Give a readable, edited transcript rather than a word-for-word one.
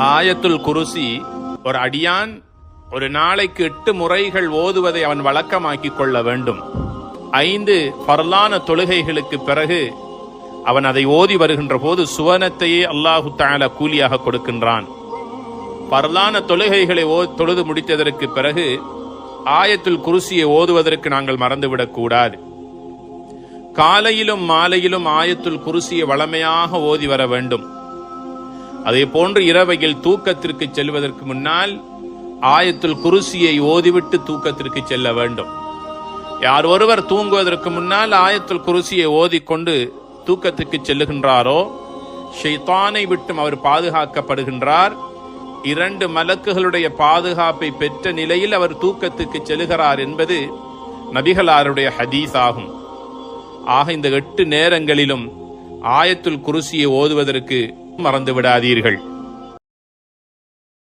ஆயத்துல் குருசி ஒரு அடியான் ஒரு நாளைக்கு 8 முறைகள் ஓதுவதை அவன் வழக்கமாக்கிக் கொள்ள வேண்டும். 5 பர்லான தொழுகைகளுக்கு பிறகு அவன் அதை ஓதி வருகின்ற போது சுவனத்தையே அல்லாஹு தஆலா கூலியாக கொடுக்கின்றான். பர்லான தொழுகைகளை தொழுது முடித்ததற்கு பிறகு ஆயத்துல் குருசியை ஓதுவதற்கு நாங்கள் மறந்துவிடக் கூடாது. காலையிலும் மாலையிலும் ஆயத்துல் குருசியை வளமையாக ஓதி வர வேண்டும். அதே போன்று இரவையில் தூக்கத்திற்கு செல்வதற்கு முன்னால் ஆயத்துல் குருசியை ஓதிவிட்டு தூக்கத்திற்கு செல்ல வேண்டும். யார் ஒருவர் தூங்குவதற்கு முன்னால் ஆயத்துல் குருசியை ஓதிக்கொண்டு தூக்கத்துக்கு செல்லுகின்றாரோ ஷைத்தானை விட்டும் அவர் பாதுகாக்கப்படுகின்றார். 2 மலக்குகளுடைய பாதுகாப்பை பெற்ற நிலையில் அவர் தூக்கத்துக்கு செல்லுகிறார் என்பது நபிகளாருடைய ஹதீஸ் ஆகும். ஆக இந்த 8 நேரங்களிலும் ஆயத்துல் குருசியை ஓதுவதற்கு மறந்து விடாதீர்கள்.